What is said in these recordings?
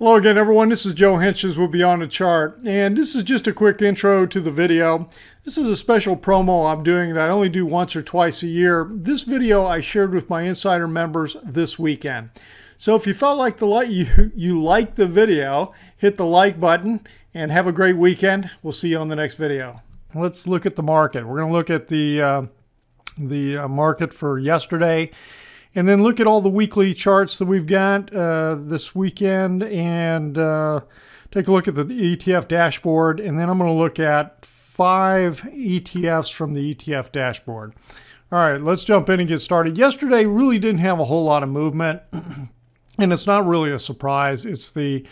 Hello again, everyone. This is Joe Henches with Beyond the Chart, and this is just a quick intro to the video. This is a special promo I'm doing that I only do once or twice a year. This video I shared with my insider members this weekend. So if you felt like you liked the video, hit the like button and have a great weekend. We'll see you on the next video. Let's look at the market. We're going to look at the market for yesterday, and then look at all the weekly charts that we've got this weekend, and take a look at the ETF Dashboard, and then I'm going to look at 5 ETFs from the ETF Dashboard. All right, let's jump in and get started. Yesterday really didn't have a whole lot of movement, and it's not really a surprise. It's the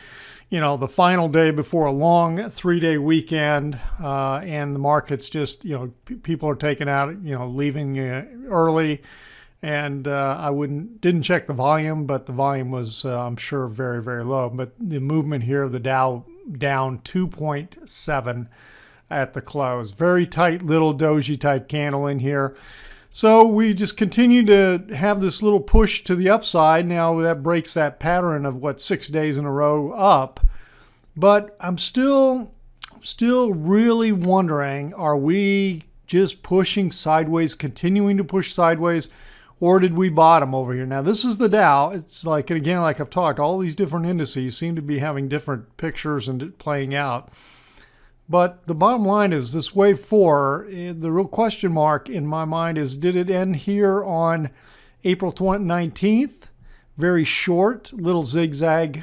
final day before a long 3-day weekend, and the market's just, people are taking out, leaving early. And I didn't check the volume, but the volume was, I'm sure, very, very low. But the movement here, the Dow down 2.7 at the close. Very tight little doji type candle in here. So we just continue to have this little push to the upside. Now that breaks that pattern of 6 days in a row up. But I'm still really wondering, are we just pushing sideways, continuing to push sideways? Or did we bottom over here? Now, this is the Dow. It's like, and again, like I've talked, all these different indices seem to be having different pictures and playing out. But the bottom line is this wave 4, the real question mark in my mind is, did it end here on April 19th? Very short, little zigzag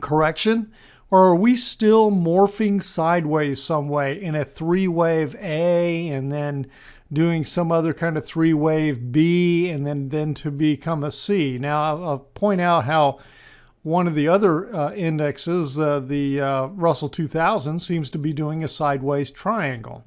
correction. Or are we still morphing sideways some way in a 3-wave A and then doing some other kind of 3-wave B and then to become a C? Now, I'll point out how one of the other indexes, the Russell 2000, seems to be doing a sideways triangle.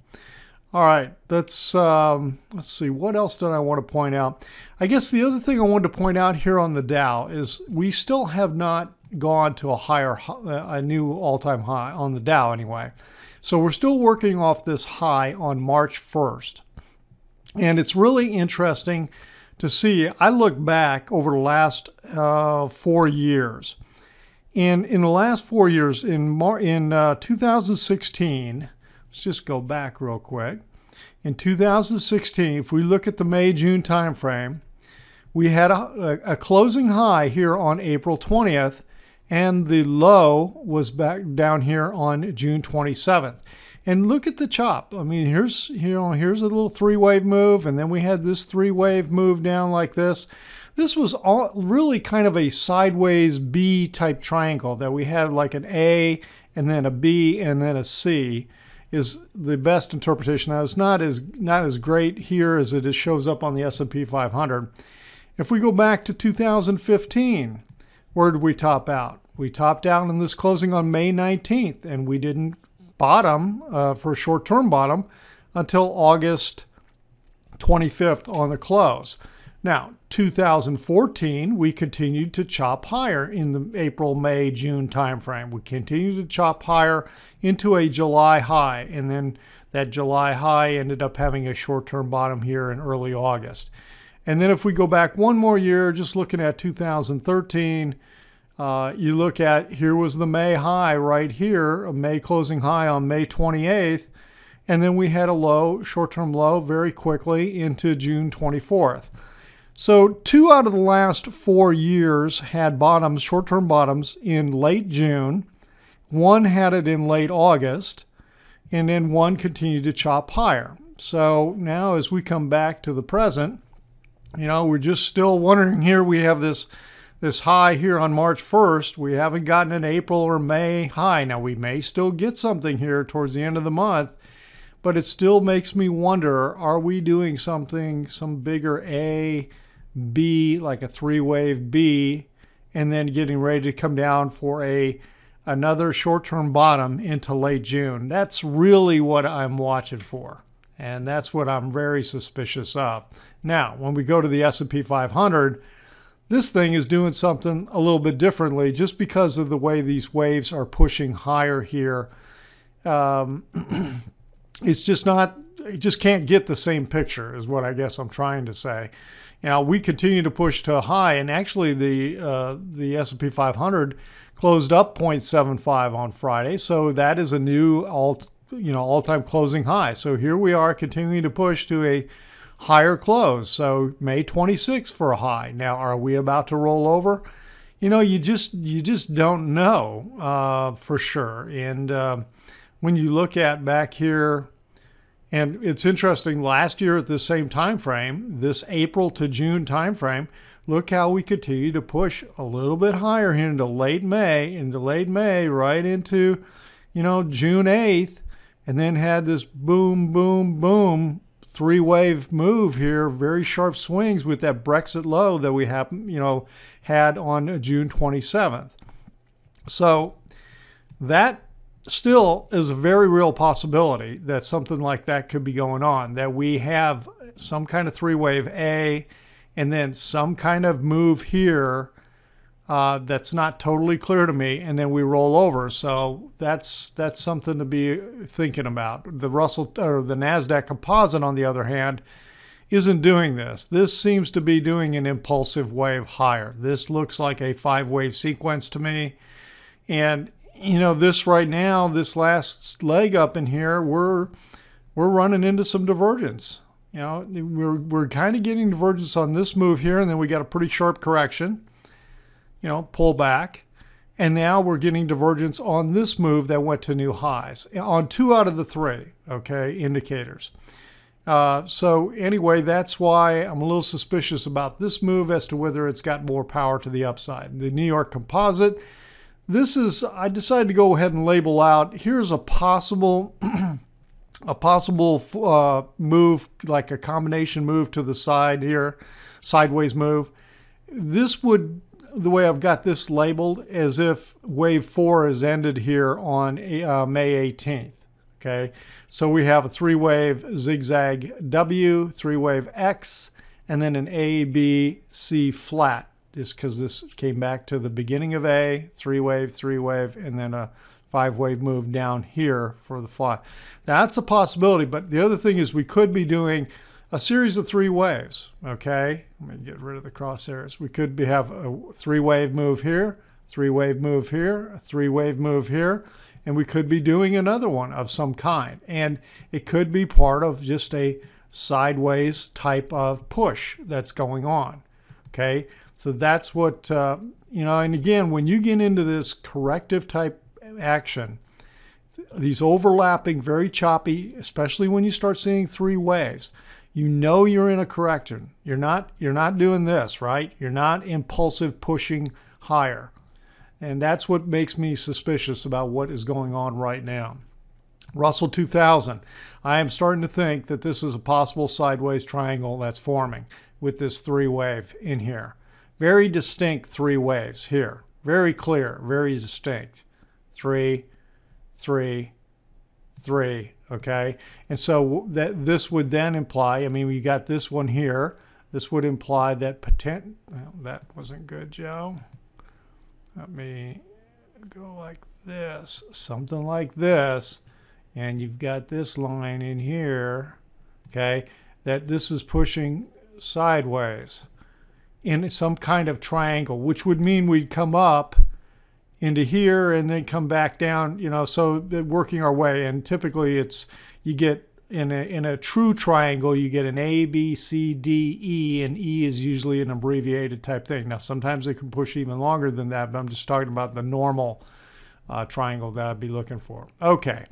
All right, let's see. What else did I want to point out? I guess the other thing I wanted to point out here on the Dow is we still have not gone to a new all-time high on the Dow anyway. So we're still working off this high on March 1st. And it's really interesting to see. I look back over the last 4 years. And in the last 4 years, in 2016, let's just go back real quick. In 2016, if we look at the May-June time frame, we had a closing high here on April 20th, and the low was back down here on June 27th. And look at the chop. I mean, here's a little 3-wave move, and then we had this 3-wave move down like this. This was all really kind of a sideways B type triangle that we had, like an A and then a B and then a C is the best interpretation. Now, it's not as great here as it shows up on the S&P 500. If we go back to 2015, where did we top out? We topped out in this closing on May 19th, and we didn't bottom for a short-term bottom until August 25th on the close. Now, 2014, we continued to chop higher in the April, May, June timeframe. We continued to chop higher into a July high, and then that July high ended up having a short-term bottom here in early August. And then if we go back one more year, just looking at 2013, you look at, here was the May high right here, a May closing high on May 28th, and then we had a low, short-term low very quickly into June 24th. So 2 out of the last 4 years had bottoms, short-term bottoms, in late June. 1 had it in late August, and then 1 continued to chop higher. So now as we come back to the present, we're just still wondering here. We have this high here on March 1st. We haven't gotten an April or May high. Now, we may still get something here towards the end of the month, but it still makes me wonder, are we doing something, some bigger A, B, like a 3-wave B, and then getting ready to come down for another short-term bottom into late June? That's really what I'm watching for, and that's what I'm very suspicious of. Now, when we go to the S&P 500, this thing is doing something a little bit differently just because of the way these waves are pushing higher here. It's just not just can't get the same picture is what I guess I'm trying to say. We continue to push to a high, and actually the S&P 500 closed up 0.75 on Friday, so that is a new all-time closing high. So here we are continuing to push to a higher close. So May 26th for a high. Now, are we about to roll over? You just don't know for sure. And when you look at back here, and it's interesting, last year at the same time frame, this April to June time frame, look how we continue to push a little bit higher here into late May, right into, June 8th, and then had this boom, boom, boom, three-wave move here, very sharp swings with that Brexit low that we have, had on June 27th. So that still is a very real possibility that something like that could be going on, that we have some kind of three-wave A and then some kind of move here that's not totally clear to me, and then we roll over. So that's something to be thinking about. The Russell or the NASDAQ composite, on the other hand, isn't doing this. This seems to be doing an impulsive wave higher. This looks like a 5-wave sequence to me. And this right now, this last leg up in here, we're running into some divergence. We're kind of getting divergence on this move here, and then we got a pretty sharp correction, pull back. And now we're getting divergence on this move that went to new highs on 2 out of the 3, indicators. So anyway, that's why I'm a little suspicious about this move as to whether it's got more power to the upside. The New York Composite, I decided to go ahead and label out, here's a possible move, like a combination move to the side here, sideways move. This would, the way I've got this labeled, as if wave 4 is ended here on May 18th. Okay, so we have a 3-wave zigzag W, 3-wave X, and then an A, B, C flat. Just because this came back to the beginning of A, 3-wave, and then a 5-wave move down here for the fly. That's a possibility, but the other thing is we could be doing a series of 3 waves, okay? Let me get rid of the crosshairs. We could have a 3-wave move here, 3-wave move here, a 3-wave move here, and we could be doing another one of some kind. And it could be part of just a sideways type of push that's going on, okay? So that's what, and again, when you get into this corrective type action, these overlapping, very choppy, especially when you start seeing 3 waves, you're in a correction. You're not doing this, right? You're not impulsive pushing higher. And that's what makes me suspicious about what is going on right now. Russell 2000, I am starting to think that this is a possible sideways triangle that's forming with this 3-wave in here. Very distinct 3 waves here. Very clear, very distinct. 3, 3, 3, okay? And so this would then imply, we got this one here. This would imply that well, that wasn't good, Joe. Let me go like this, something like this. And you've got this line in here, okay, that this is pushing sideways in some kind of triangle, which would mean we'd come up into here and then come back down, so working our way. And typically you get in a true triangle, you get an A, B, C, D, E, and E is usually an abbreviated type thing. Now, sometimes they can push even longer than that, but I'm just talking about the normal triangle that I'd be looking for. Okay,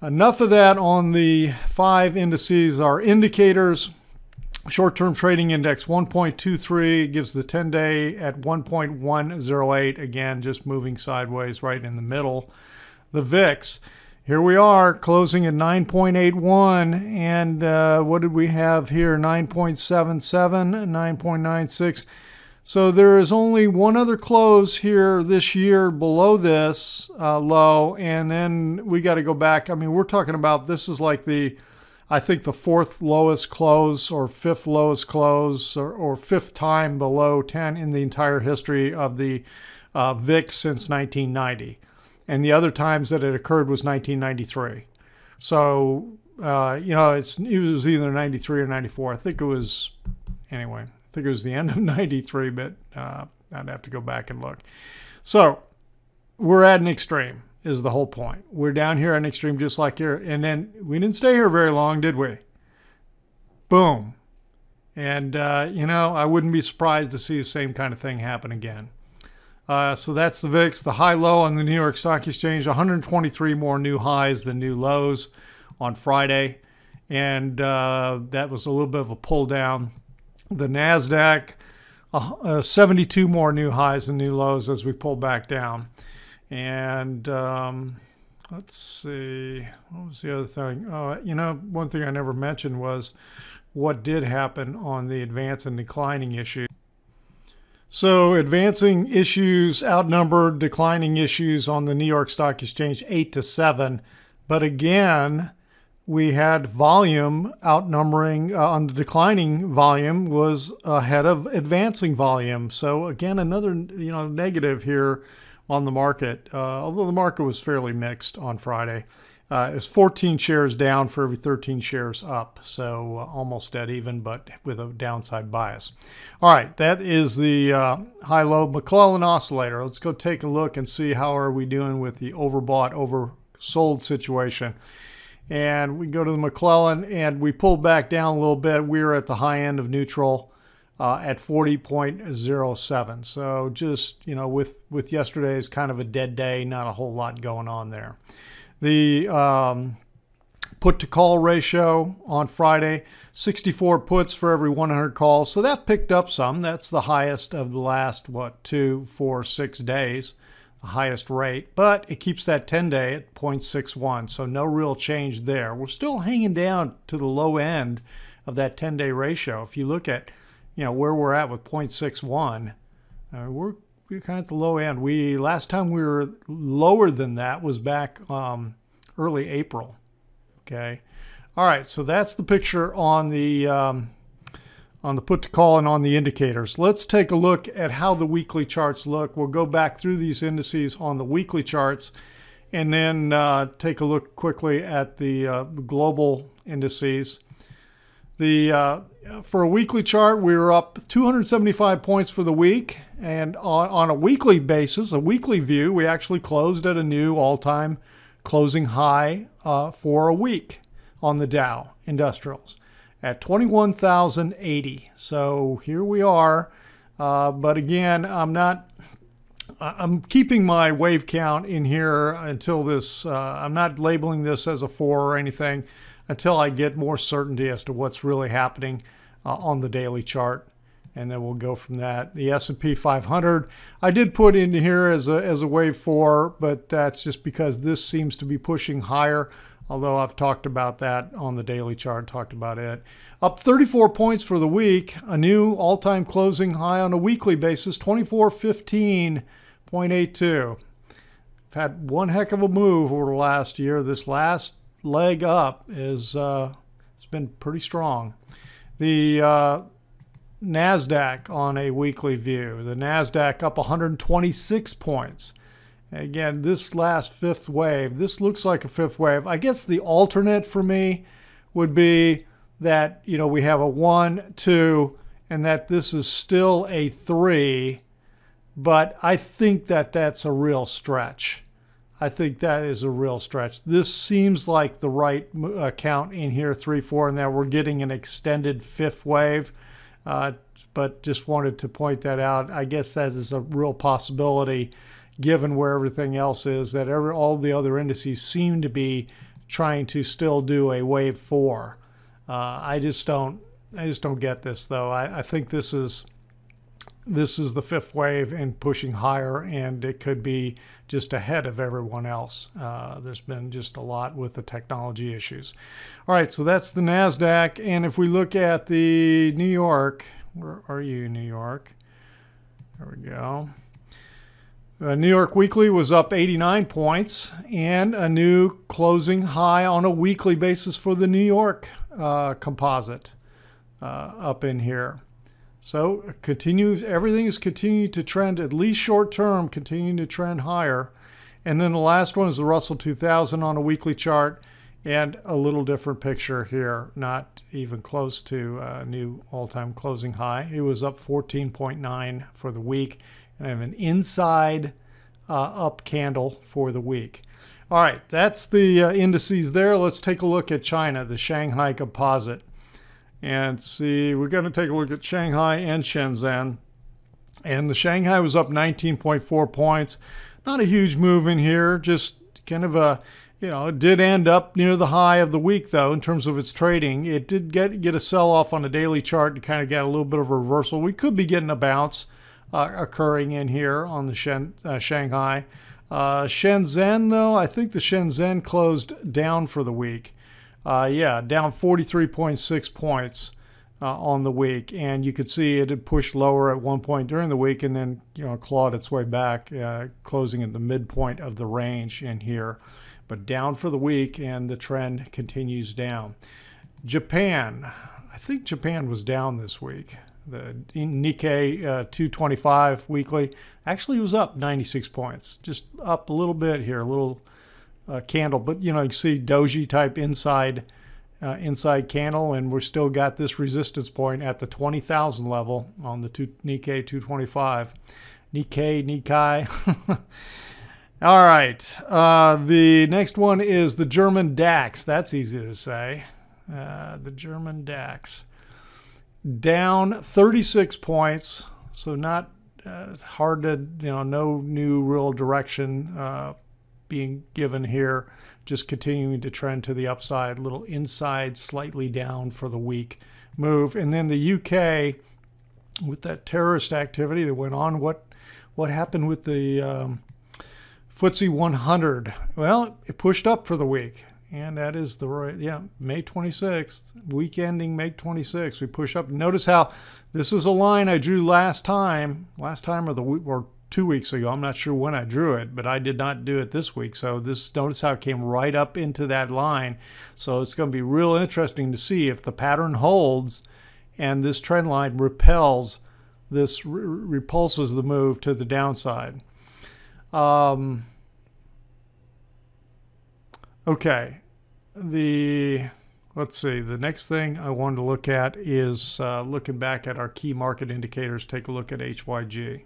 enough of that on the 5 indices. Our indicators: short-term trading index 1.23 gives the 10-day at 1.108. Again, just moving sideways right in the middle. The VIX, here we are closing at 9.81, and what did we have here? 9.77, 9.96. So there is only one other close here this year below this low, and then we got to go back. We're talking about, this is like I think the 4th lowest close or 5th lowest close or 5th time below 10 in the entire history of the VIX since 1990. And the other times that it occurred was 1993. So, you know, it was either 93 or 94. I think it was, anyway, I think it was the end of 93, but I'd have to go back and look. So we're at an extreme is the whole point. We're down here at an extreme just like here. And then we didn't stay here very long, did we? Boom. And, you know, I wouldn't be surprised to see the same kind of thing happen again. So that's the VIX, the high-low on the New York Stock Exchange, 123 more new highs than new lows on Friday. And that was a little bit of a pull down. The NASDAQ, 72 more new highs than new lows as we pull back down. And let's see, what was the other thing? You know, one thing I never mentioned was what did happen on the advance and declining issue. So advancing issues outnumbered declining issues on the New York Stock Exchange 8-7. But again, we had volume outnumbering on the declining volume was ahead of advancing volume. So again, another, you know, negative here on the market, although the market was fairly mixed on Friday. It's 14 shares down for every 13 shares up, so almost dead even, but with a downside bias. All right, that is the high-low McClellan oscillator. Let's go take a look and see how are we doing with the overbought, oversold situation. And we go to the McClellan, and we pulled back down a little bit. We're at the high end of neutral at 40.07. So just, you know, with yesterday's kind of a dead day, not a whole lot going on there. The put to call ratio on Friday, 64 puts for every 100 calls. So that picked up some. That's the highest of the last, 2, 4, 6 days, the highest rate. But it keeps that 10-day at 0.61. So no real change there. We're still hanging down to the low end of that 10-day ratio. If you look at, you know, where we're at with 0.61, we're kind of at the low end. Last time we were lower than that was back early April. Okay. All right. So that's the picture on the put to call and on the indicators. Let's take a look at how the weekly charts look. We'll go back through these indices on the weekly charts and then take a look quickly at the global indices. For a weekly chart, we were up 275 points for the week. And on a weekly basis, a weekly view, we actually closed at a new all-time closing high for a week on the Dow Industrials at 21,080. So here we are. But again, I'm keeping my wave count in here until this, I'm not labeling this as a 4 or anything until I get more certainty as to what's really happening on the daily chart. And then we'll go from that. The S&P 500, I did put in here as a wave 4, but that's just because this seems to be pushing higher, although I've talked about that on the daily chart, talked about it. Up 34 points for the week, a new all-time closing high on a weekly basis, 2415.82. I've had one heck of a move over the last year. This last leg up is it's been pretty strong. The NASDAQ on a weekly view. The NASDAQ up 126 points. Again, this last fifth wave, this looks like a fifth wave. I guess the alternate for me would be that, you know, we have a 1, 2, and that this is still a 3, but I think that that's a real stretch. I think that is a real stretch. This seems like the right count in here, 3, 4, and that we're getting an extended fifth wave. But just wanted to point that out. I guess that is a real possibility given where everything else is, that all the other indices seem to be trying to still do a wave 4. I just don't get this though. I think this is the fifth wave and pushing higher, and it could be just ahead of everyone else. There's been just a lot with the technology issues. All right, so that's the NASDAQ. And if we look at the New York, where are you, New York? There we go. New York Weekly was up 89 points and a new closing high on a weekly basis for the New York composite up in here. So everything is continuing to trend, at least short term, continuing to trend higher. And then the last one is the Russell 2000 on a weekly chart. And a little different picture here, not even close to a new all-time closing high. It was up 14.9 for the week, and I have an inside up candle for the week. All right, that's the indices there. Let's take a look at China, the Shanghai Composite, and see. We're going to take a look at Shanghai and Shenzhen. And the Shanghai was up 19.4 points. Not a huge move in here, just kind of a, it did end up near the high of the week, though, in terms of its trading. It did get a sell-off on the daily chart to kind of get a little bit of a reversal. We could be getting a bounce occurring in here on the Shanghai. Shenzhen, though, I think the Shenzhen closed down for the week. Yeah, down 43.6 points on the week. And you could see it had pushed lower at one point during the week and then, clawed its way back, closing at the midpoint of the range in here. But down for the week, and the trend continues down. Japan, I think Japan was down this week. The Nikkei 225 weekly actually was up 96 points, just up a little bit here, a little candle. But you can see doji type inside candle, and we're still got this resistance point at the 20,000 level on the Nikkei 225. Nikkei. All right, the next one is the German DAX. That's easy to say. The German DAX. Down 36 points, so not hard to, no new real direction being given here. Just continuing to trend to the upside, little inside, slightly down for the week move. And then the UK, with that terrorist activity that went on, what happened with the FTSE 100? Well, it pushed up for the week. And that is May 26th, week ending May 26th. We push up. Notice how this is a line I drew last time or 2 weeks ago. I'm not sure when I drew it, but I did not do it this week. So notice how it came right up into that line. So it's going to be real interesting to see if the pattern holds and this trend line repulses the move to the downside. Okay, let's see, the next thing I wanted to look at is looking back at our key market indicators. Take a look at HYG.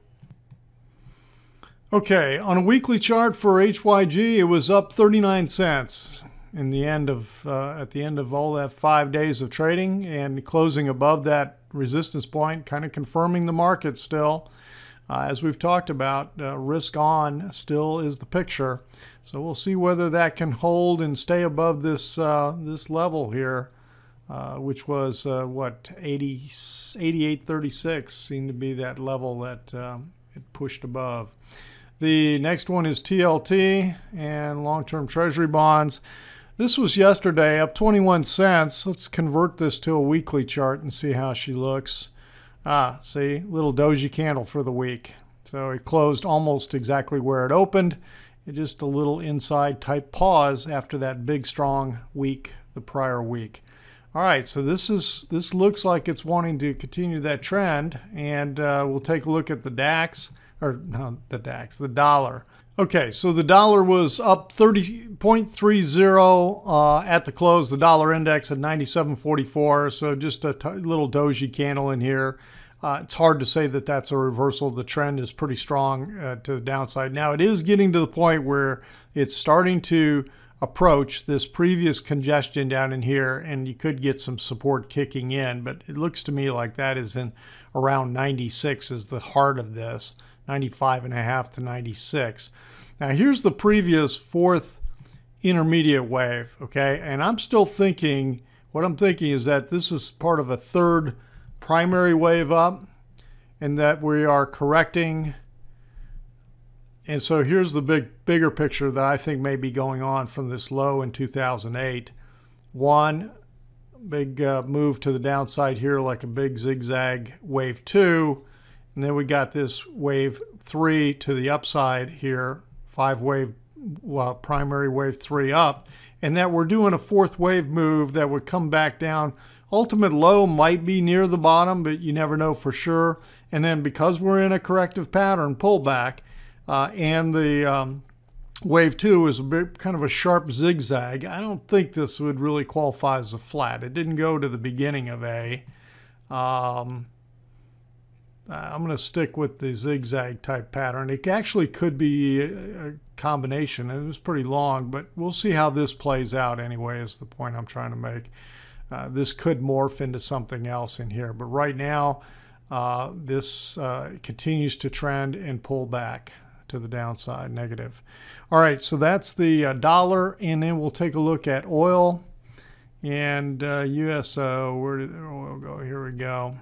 Okay, on a weekly chart for HYG, it was up 39 cents in the end of at the end of all that 5 days of trading, and closing above that resistance point, kind of confirming the market still. As we've talked about, risk on still is the picture. So we'll see whether that can hold and stay above this this level here, which was what, 88.36 seemed to be that level that it pushed above. The next one is TLT and long-term treasury bonds. This was yesterday, up 21 cents. Let's convert this to a weekly chart and see how she looks. See, little doji candle for the week. So it closed almost exactly where it opened. Just a little inside type pause after that big strong week the prior week. All right, so this looks like it's wanting to continue that trend, and we'll take a look at the DAX, or no, the DAX, the dollar. Okay, so the dollar was up 30.30 at the close. The dollar index at 97.44, so just a little doji candle in here. It's hard to say that that's a reversal. The trend is pretty strong to the downside. Now, it is getting to the point where it's starting to approach this previous congestion down in here, and you could get some support kicking in, but it looks to me like that is in around 96 is the heart of this, 95.5 to 96. Now, here's the previous fourth intermediate wave, okay? And I'm still thinking, what I'm thinking is that this is part of a third primary wave up, and that we are correcting. And so here's the bigger picture that I think may be going on from this low in 2008. One big move to the downside here, like a big zigzag wave 2, and then we got this wave 3 to the upside here, primary wave 3 up, and that we're doing a fourth wave move that would come back down. Ultimate low might be near the bottom, but you never know for sure. And then because we're in a corrective pattern pullback, and the wave 2 is a bit kind of a sharp zigzag. I don't think this would really qualify as a flat. It didn't go to the beginning of A. I'm going to stick with the zigzag type pattern. It actually could be a combination. It was pretty long, but we'll see how this plays out anyway, is the point I'm trying to make. This could morph into something else in here, but right now this continues to trend and pull back to the downside, negative. All right, so that's the dollar, and then we'll take a look at oil and USO. Where did oil go? Here we go.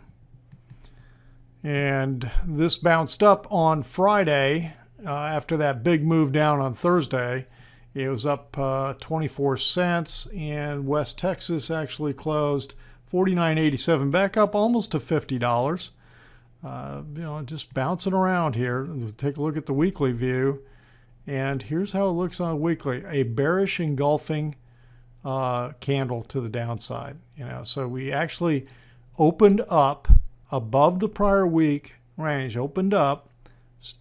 And this bounced up on Friday after that big move down on Thursday. It was up 24 cents, and West Texas actually closed 49.87, back up almost to $50. Just bouncing around here. Take a look at the weekly view, and here's how it looks on a weekly. A bearish engulfing candle to the downside. So we actually opened up above the prior week range, opened up,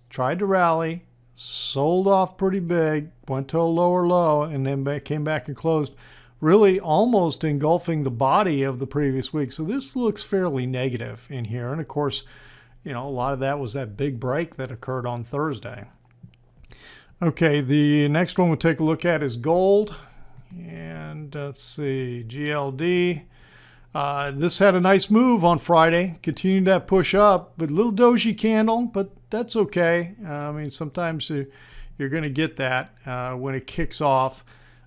tried to rally, sold off pretty big, went to a lower low, and then came back and closed, really almost engulfing the body of the previous week. So this looks fairly negative in here. And of course, a lot of that was that big break that occurred on Thursday. Okay, the next one we'll take a look at is gold. And let's see, GLD. This had a nice move on Friday, continued that push up, but a little doji candle, but that's okay. I mean, sometimes you're going to get that when it kicks off.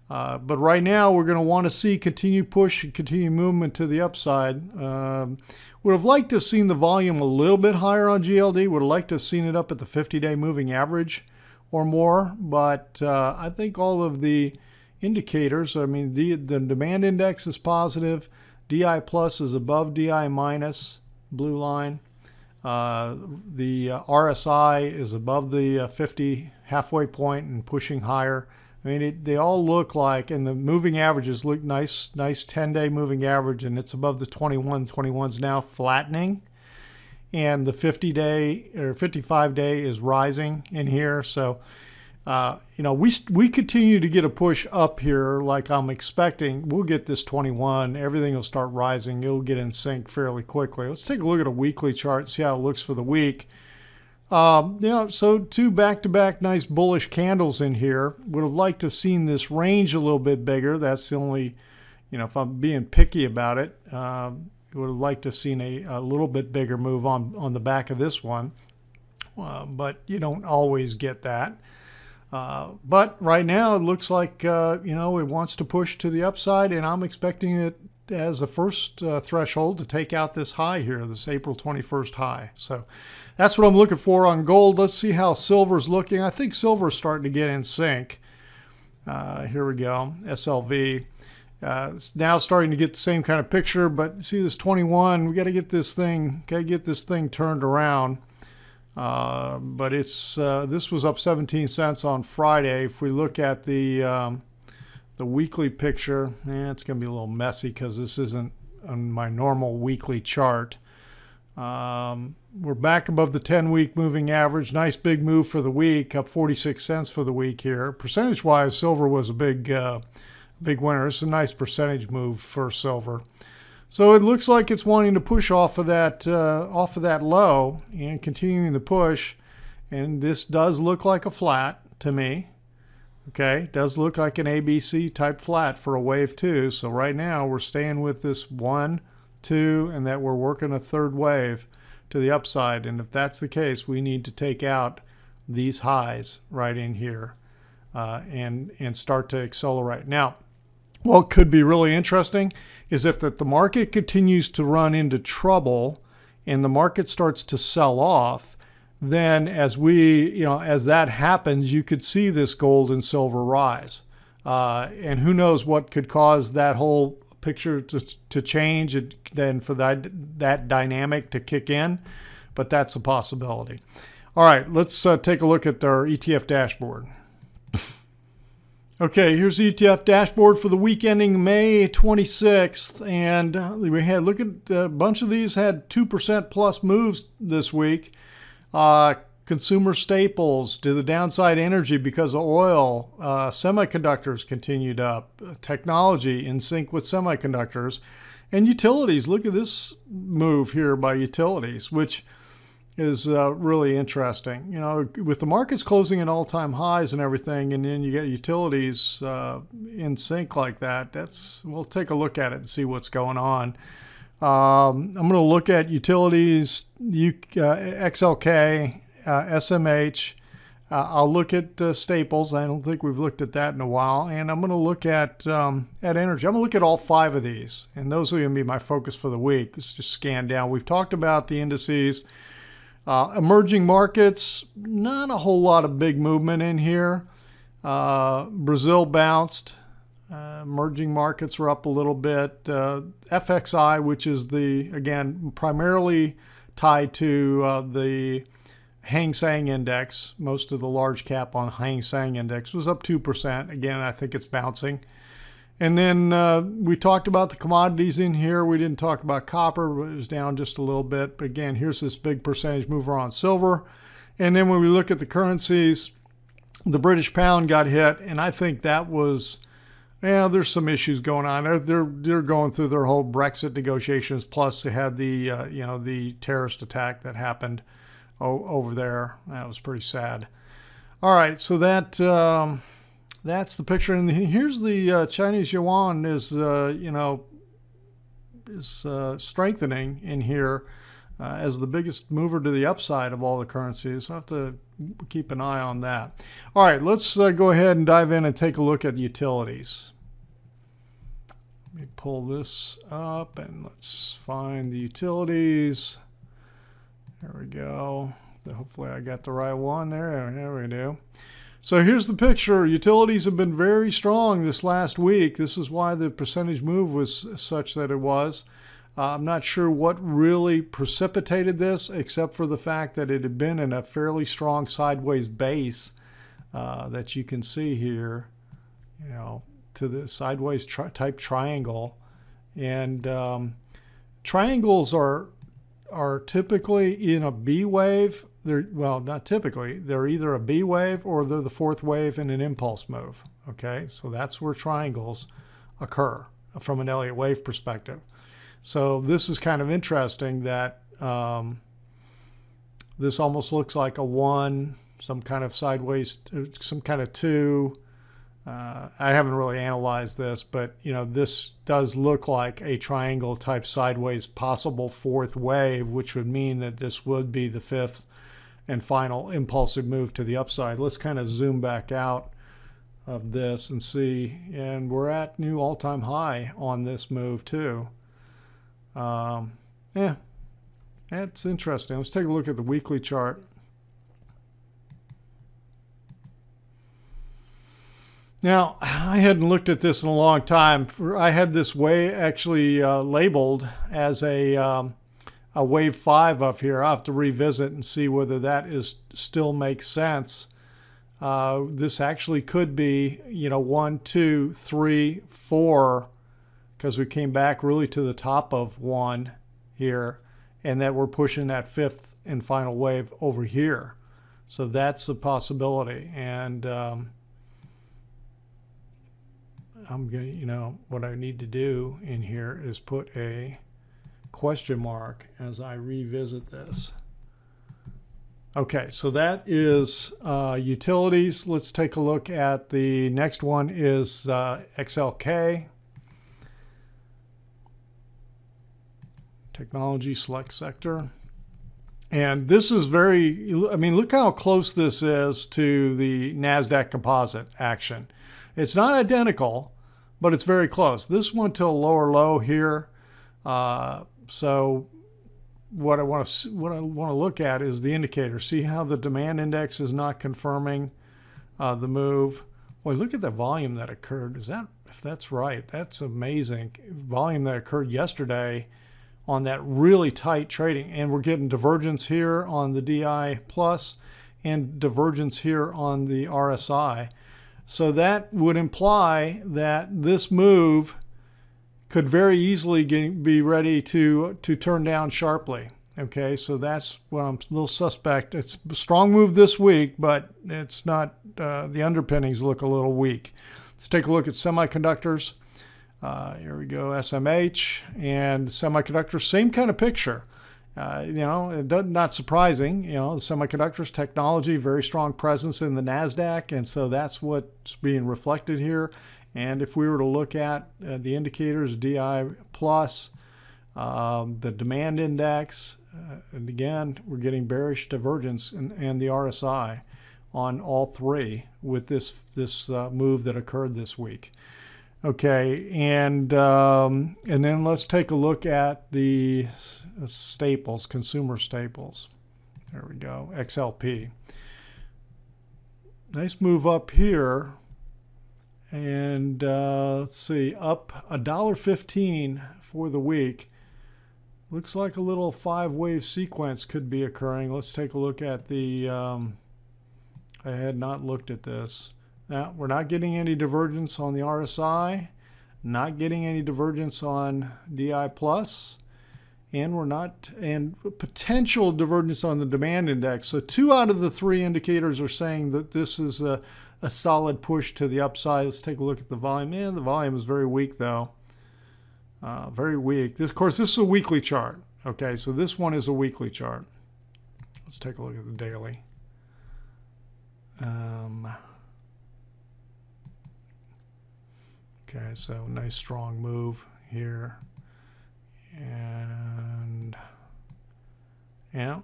But right now, we're going to want to see continued push and continued movement to the upside. Would have liked to have seen the volume a little bit higher on GLD. Would have liked to have seen it up at the 50-day moving average or more. But I think all of the indicators, I mean, the demand index is positive. DI plus is above DI minus, blue line. The RSI is above the 50 halfway point and pushing higher. I mean, they all look like, and the moving averages look nice 10-day moving average, and it's above the 21. 21's now flattening, and the 50-day or 55-day is rising in here. So, we continue to get a push up here like I'm expecting. We'll get this 21. Everything will start rising. It'll get in sync fairly quickly. Let's take a look at a weekly chart, see how it looks for the week. So two back-to-back nice bullish candles in here. Would have liked to have seen this range a little bit bigger. That's the only, if I'm being picky about it, would have liked to have seen a little bit bigger move on the back of this one. But you don't always get that. But right now it looks like, it wants to push to the upside, and I'm expecting it as a first threshold to take out this high here, this April 21st high. So that's what I'm looking for on gold. Let's see how silver's looking. I think silver's starting to get in sync. Here we go, SLV. It's now starting to get the same kind of picture, but see this 21, we got to get this thing turned around. But it's this was up 17 cents on Friday. If we look at the weekly picture, it's going to be a little messy because this isn't on my normal weekly chart. We're back above the 10-week moving average. Nice big move for the week, up 46 cents for the week here. Percentage-wise, silver was a big winner. It's a nice percentage move for silver. So it looks like it's wanting to push off of that low and continuing the push. And this does look like a flat to me. Okay, does look like an ABC type flat for a wave 2. So right now we're staying with this 1, 2, and that we're working a third wave to the upside. And if that's the case, we need to take out these highs right in here and start to accelerate. Now, what could be really interesting is if the market continues to run into trouble and the market starts to sell off, then as that happens, you could see this gold and silver rise. And who knows what could cause that whole picture to change and then for that dynamic to kick in. But that's a possibility. All right, let's take a look at our ETF dashboard. Okay, here's the ETF dashboard for the week ending May 26th. And we had, look at a bunch of these had 2% plus moves this week. A consumer staples to the downside energy because of oil. Semiconductors continued up. Technology in sync with semiconductors. And utilities. Look at this move here by utilities, which is really interesting. You know, with the markets closing at all-time highs and everything, and then you get utilities in sync like that, we'll take a look at it and see what's going on. I'm going to look at utilities, XLK, SMH. I'll look at Staples. I don't think we've looked at that in a while. And I'm going to look at energy. I'm going to look at all 5 of these. And those are going to be my focus for the week. Let's just scan down. We've talked about the indices. Emerging markets, not a whole lot of big movement in here. Brazil bounced. Emerging markets were up a little bit. FXI, which is again, primarily tied to the Hang Seng Index. Most of the large cap on Hang Seng Index was up 2%. Again, I think it's bouncing. And then we talked about the commodities in here. We didn't talk about copper, but it was down just a little bit. But again, here's this big percentage mover on silver. And then when we look at the currencies, the British pound got hit, and I think that was, yeah, there's some issues going on. They're going through their whole Brexit negotiations. Plus, they had the the terrorist attack that happened over there. That was pretty sad. All right, so that's the picture. And here's the Chinese yuan is strengthening in here as the biggest mover to the upside of all the currencies. So I have to keep an eye on that. All right, let's go ahead and dive in and take a look at the utilities. Let me pull this up and let's find the utilities. There we go. Hopefully I got the right one there. There we do. So here's the picture. Utilities have been very strong this last week. This is why the percentage move was such that it was. I'm not sure what really precipitated this, except for the fact that it had been in a fairly strong sideways base that you can see here, to the sideways type triangle. And triangles are typically in a B wave. Well, not typically. They're either a B wave or they're the 4th wave in an impulse move. Okay, so that's where triangles occur from an Elliott wave perspective. So this is kind of interesting that this almost looks like a 1, some kind of sideways, some kind of 2. I haven't really analyzed this, but this does look like a triangle type sideways possible 4th wave, which would mean that this would be the 5th and final impulsive move to the upside. Let's kind of zoom back out of this and see, and we're at new all-time high on this move too. Yeah, that's interesting. Let's take a look at the weekly chart. Now, I hadn't looked at this in a long time. I had this actually labeled as a wave 5 up here. I'll have to revisit and see whether that still makes sense. This actually could be, 1, 2, 3, 4, because we came back really to the top of 1 here, and that we're pushing that 5th and final wave over here. So that's a possibility. And I'm going what I need to do in here is put a question mark as I revisit this. Okay, so that is utilities. Let's take a look at the next one is XLK. Technology select sector. And this is look how close this is to the NASDAQ composite action. It's not identical, but it's very close. This went to a lower low here. So what I want to look at is the indicator. See how the demand index is not confirming the move. Boy, look at the volume that occurred. If that's right, that's amazing. Volume that occurred yesterday on that really tight trading, and we're getting divergence here on the DI plus and divergence here on the RSI. So that would imply that this move could very easily be ready to turn down sharply. Okay, so that's what I'm a little suspect. It's a strong move this week, but it's not, the underpinnings look a little weak. Let's take a look at semiconductors. Here we go, SMH and semiconductors, same kind of picture. Not surprising. The semiconductors technology, very strong presence in the NASDAQ, and so that's what's being reflected here. And if we were to look at the indicators, DI plus, the demand index, and again, we're getting bearish divergence and the RSI on all three with this move that occurred this week. Okay, and then let's take a look at the staples, consumer staples. There we go, XLP. Nice move up here, and let's see, up $1.15 for the week. Looks like a little 5-wave sequence could be occurring. Let's take a look at the, I had not looked at this. Now, we're not getting any divergence on the RSI, not getting any divergence on DI plus, and potential divergence on the demand index. So 2 out of the 3 indicators are saying that this is a solid push to the upside. Let's take a look at the volume. Man, the volume is very weak though. Very weak. Of course, this is a weekly chart. Okay, so this one is a weekly chart. Let's take a look at the daily. Okay, so nice strong move here. And yeah,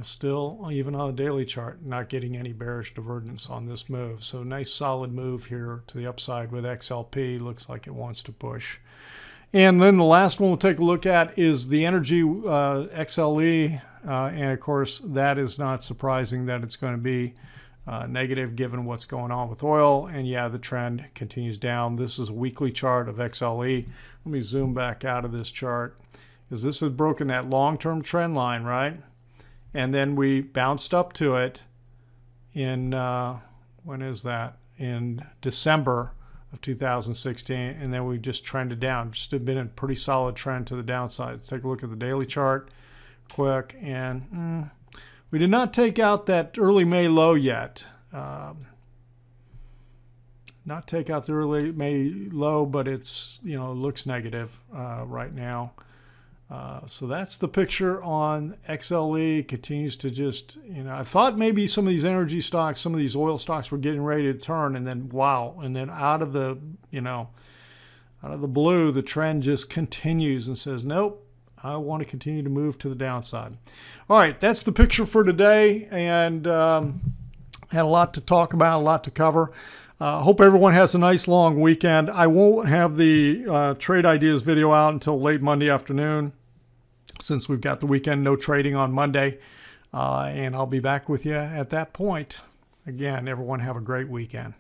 still, even on the daily chart, not getting any bearish divergence on this move. So nice solid move here to the upside with XLP. Looks like it wants to push. And then the last one we'll take a look at is the energy XLE. And of course, that is not surprising that it's going to be negative given what's going on with oil. And yeah, the trend continues down. This is a weekly chart of XLE. Let me zoom back out of this chart because this has broken that long-term trend line, right? And then we bounced up to it in, when is that? In December of 2016, and then we just trended down. Just have been a pretty solid trend to the downside. Let's take a look at the daily chart quick, and we did not take out that early May low yet. Not take out the early May low, but it's, looks negative right now. So that's the picture on XLE. Continues to just, I thought maybe some of these energy stocks, some of these oil stocks were getting ready to turn, and then wow, and then out of the, out of the blue, the trend just continues and says, nope, I want to continue to move to the downside. All right, that's the picture for today, and had a lot to talk about, a lot to cover. Hope everyone has a nice long weekend. I won't have the trade ideas video out until late Monday afternoon, since we've got the weekend, no trading on Monday. And I'll be back with you at that point. Again, everyone have a great weekend.